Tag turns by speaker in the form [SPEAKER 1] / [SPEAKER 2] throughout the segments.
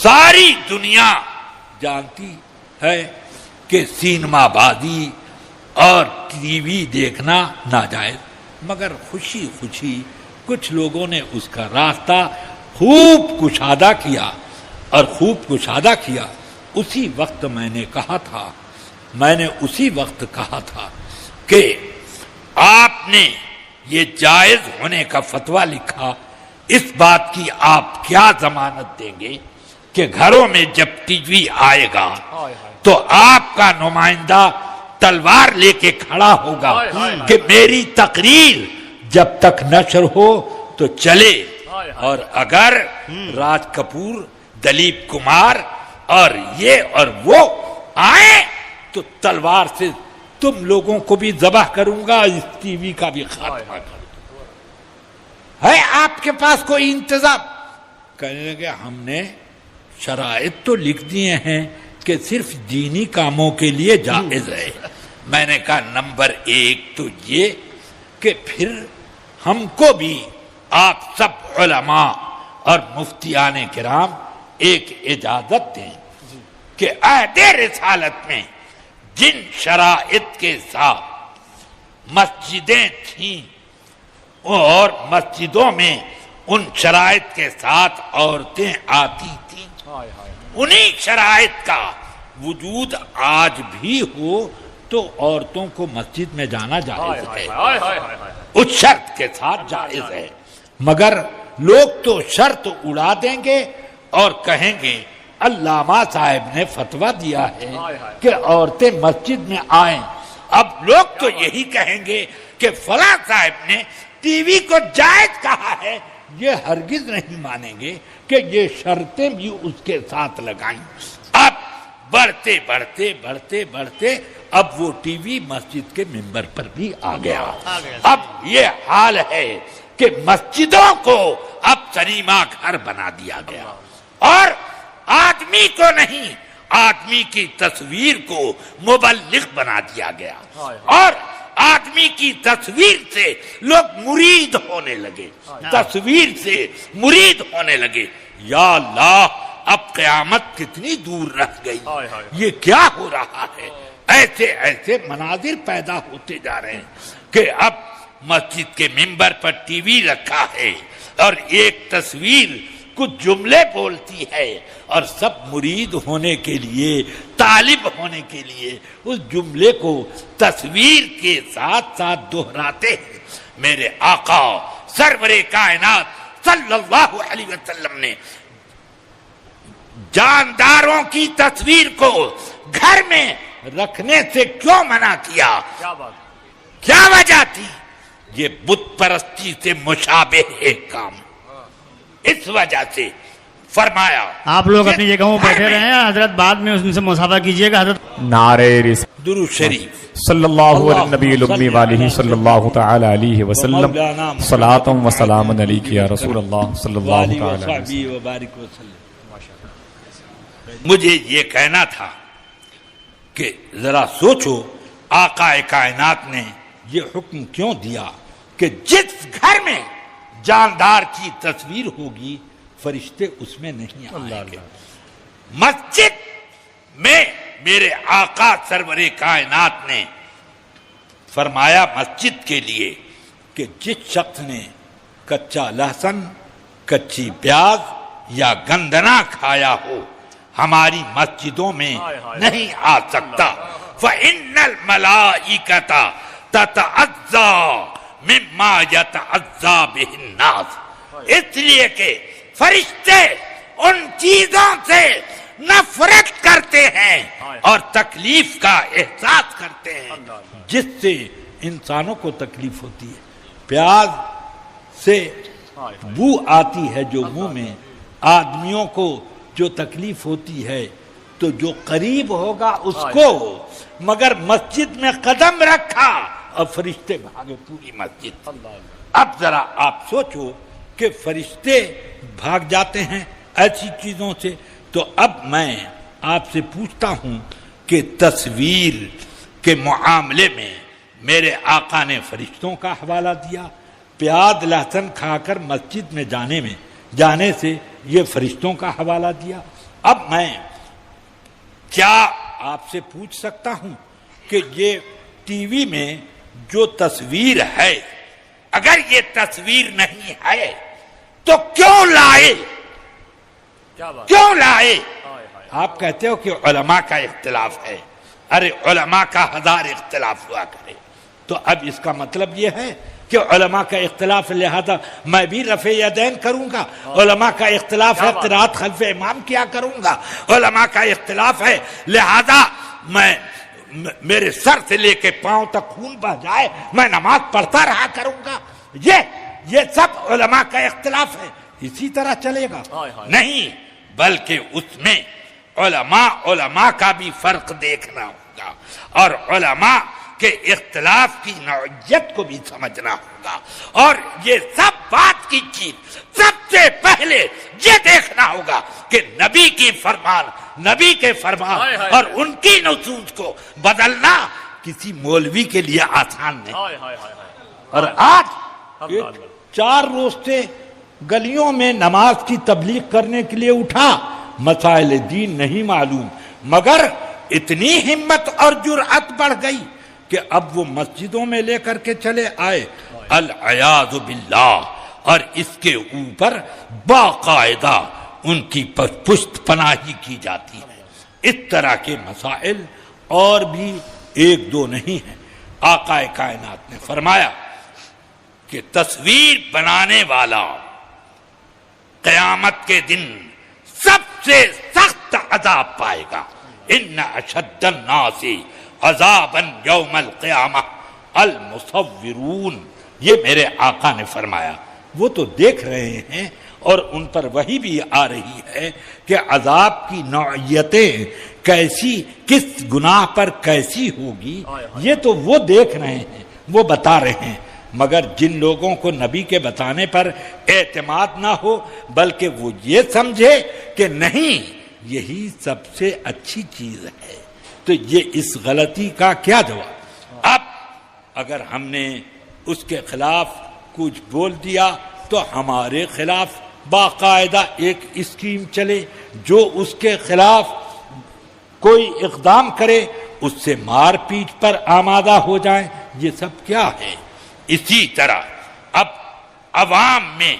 [SPEAKER 1] ساری دنیا جانتی ہے کہ سینما بازی اور ٹی وی دیکھنا ناجائز، مگر خوشی خوشی کچھ لوگوں نے اس کا راستہ خوب کشادہ کیا اور خوب کشادہ کیا۔ اسی وقت میں نے اسی وقت کہا تھا کہ آپ نے یہ جائز ہونے کا فتویٰ لکھا، اس بات کی آپ کیا ضمانت دیں گے کہ گھروں میں جب ٹی وی آئے گا تو آپ کا نمائندہ تلوار لے کے کھڑا ہوگا کہ میری تقریر جب تک نشر ہو تو چلے، اور اگر راج کپور، دلیپ کمار اور یہ اور وہ آئے تو تلوار سے تم لوگوں کو بھی ذبح کروں گا، اس ٹی وی کا بھی خاتمہ کروں گا۔ ہے آپ کے پاس کوئی انتظام؟ کہنے لگے ہم نے شرائط تو لکھ دیے ہیں کہ صرف دینی کاموں کے لیے جائز ہے۔ میں نے کہا نمبر 1 تو یہ کہ پھر ہم کو بھی آپ سب علماء اور مفتیان کرام ایک اجازت دیں کہ عہد رسالت میں جن شرائط کے ساتھ مسجدیں تھیں اور مسجدوں میں ان شرائط کے ساتھ عورتیں آتی تھیں، انہی شرائط کا وجود آج بھی ہو تو عورتوں کو مسجد میں جانا جائز ہے، اس شرط کے ساتھ جائز ہے۔ مگر لوگ تو شرط اڑا دیں گے اور کہیں گے علامہ صاحب نے فتویٰ دیا ہے کہ عورتیں مسجد میں آئیں۔ اب لوگ تو یہی کہیں گے کہ فلاں صاحب نے ٹی وی کو جائز کہا ہے، یہ ہرگز نہیں مانیں گے کہ یہ شرطیں بھی اس کے ساتھ لگائیں۔ اب بڑھتے بڑھتے بڑھتے بڑھتے اب وہ ٹی وی مسجد کے ممبر پر بھی آ گیا۔ اب یہ حال ہے کہ مسجدوں کو اب سنیما گھر بنا دیا گیا، اور آدمی کو نہیں، آدمی کی تصویر کو مبلغ بنا دیا گیا، اور آدمی کی تصویر سے لوگ مرید ہونے لگے، تصویر سے مرید ہونے لگے۔ یا اللہ، اب قیامت کتنی دور رہ گئی، یہ کیا ہو رہا ہے؟ ایسے ایسے مناظر پیدا ہوتے جا رہے ہیں کہ اب مسجد کے ممبر پر ٹی وی رکھا ہے اور ایک تصویر کچھ جملے بولتی ہے، اور سب مرید ہونے کے لیے، طالب ہونے کے لیے اس جملے کو تصویر کے ساتھ ساتھ دہراتے ہیں۔ میرے آقا سرور کائنات صلی اللہ علیہ وسلم نے جانداروں کی تصویر کو گھر میں رکھنے سے کیوں منع کیا؟ کیا وجہ تھی؟ یہ بت پرستی سے مشابہ ایک کام، اس وجہ سے فرمایا
[SPEAKER 2] آپ لوگ اپنی جگہوں بیٹھے رہے ہیں، حضرت بعد میں ان سے مصافحہ کیجئے گا۔ حضرت
[SPEAKER 3] نعرہ رسالت
[SPEAKER 1] درود شریف
[SPEAKER 3] صلی اللہ علیہ نبی الامی والہ صلی اللہ تعالی علیہ وسلم، صلاۃ و سلام علیک یا رسول اللہ صلی اللہ تعالی
[SPEAKER 1] وبارک وسلم۔ مجھے یہ کہنا تھا کہ ذرا سوچو آقا کائنات نے یہ حکم کیوں دیا کہ جس گھر میں جاندار کی تصویر ہوگی فرشتے اس میں نہیں آئیں گے۔ مسجد میں میرے آقا سرور کائنات نے فرمایا مسجد کے لیے کہ جس شخص نے کچا لہسن، کچی پیاز یا گندنا کھایا ہو ہماری مسجدوں میں نہیں آ سکتا۔ فَإِنَّ الْمَلَائِكَةَ تَتَعَزَّى مِمَّا يَتَعَزَّى بِهِ النَّاسِ، اس لیے کہ فرشتے ان چیزوں سے نفرت کرتے ہیں اور تکلیف کا احساس کرتے ہیں جس سے انسانوں کو تکلیف ہوتی ہے۔ پیاز سے بو آتی ہے جو منہ میں، آدمیوں کو جو تکلیف ہوتی ہے تو جو قریب ہوگا اس کو، مگر مسجد میں قدم رکھا اور فرشتے بھاگے پوری مسجد۔ اب ذرا آپ سوچو کہ فرشتے بھاگ جاتے ہیں ایسی چیزوں سے، تو اب میں آپ سے پوچھتا ہوں کہ تصویر کے معاملے میں میرے آقا نے فرشتوں کا حوالہ دیا، پیاز لہسن کھا کر مسجد میں جانے سے یہ فرشتوں کا حوالہ دیا، اب میں کیا آپ سے پوچھ سکتا ہوں کہ یہ ٹی وی میں جو تصویر ہے، اگر یہ تصویر نہیں ہے تو کیوں لائے؟ کیوں لائے؟ آپ کہتے ہو کہ علماء کا اختلاف ہے. ارے علماء کا 1000 اختلاف ہوا کرے، تو اب اس کا مطلب یہ ہے کہ علماء کا اختلاف لہذا میں بھی رفع یدین کروں گا. علماء کا اختلاف ہے قراءت خلف امام کیا کروں گا. علماء کا اختلاف ہے لہذا میں میرے سر سے لے کے پاؤں تک خون بہ جائے میں نماز پڑھتا رہا کروں گا. یہ سب علماء کا اختلاف ہے. اسی طرح چلے گا؟ نہیں، بلکہ اس میں علماء کا بھی فرق دیکھنا ہوگا اور علماء کے اختلاف کی نوعیت کو بھی سمجھنا ہوگا. اور یہ سب بات کی چیز سب سے پہلے یہ دیکھنا ہوگا کہ نبی کے فرمان اور ان کی نصوص کو بدلنا کسی مولوی کے لیے آسان نہیں. اور آج 4 روز سے گلیوں میں نماز کی تبلیغ کرنے کے لیے اٹھا، مسائل دین نہیں معلوم، مگر اتنی ہمت اور جرأت بڑھ گئی کہ اب وہ مسجدوں میں لے کر کے چلے آئے. العیاذ باللہ. اور اس کے اوپر باقاعدہ ان کی پشت پناہی کی جاتی ہے. اس طرح کے مسائل اور بھی 1-2 نہیں ہیں. آقا کائنات نے فرمایا کہ تصویر بنانے والا قیامت کے دن سب سے سخت عذاب پائے گا. ان اشد الناس عذابا یوم القیامہ المصورون. یہ میرے آقا نے فرمایا. وہ تو دیکھ رہے ہیں اور ان پر وحی بھی آ رہی ہے کہ عذاب کی نوعیتیں کیسی، کس گناہ پر کیسی ہوگی، یہ تو وہ دیکھ رہے ہیں، وہ بتا رہے ہیں. مگر جن لوگوں کو نبی کے بتانے پر اعتماد نہ ہو بلکہ وہ یہ سمجھے کہ نہیں یہی سب سے اچھی چیز ہے، تو یہ اس غلطی کا کیا جواب؟ اب اگر ہم نے اس کے خلاف کچھ بول دیا تو ہمارے خلاف باقاعدہ ایک اسکیم چلے، جو اس کے خلاف کوئی اقدام کرے اس سے مار پیٹ پر آمادہ ہو جائیں. یہ سب کیا ہے؟ اسی طرح اب عوام میں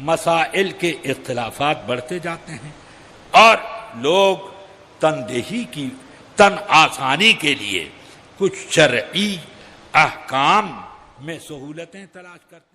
[SPEAKER 1] مسائل کے اختلافات بڑھتے جاتے ہیں اور لوگ تن آسانی کے لیے کچھ شرعی احکام میں سہولتیں تلاش کرتے ہیں.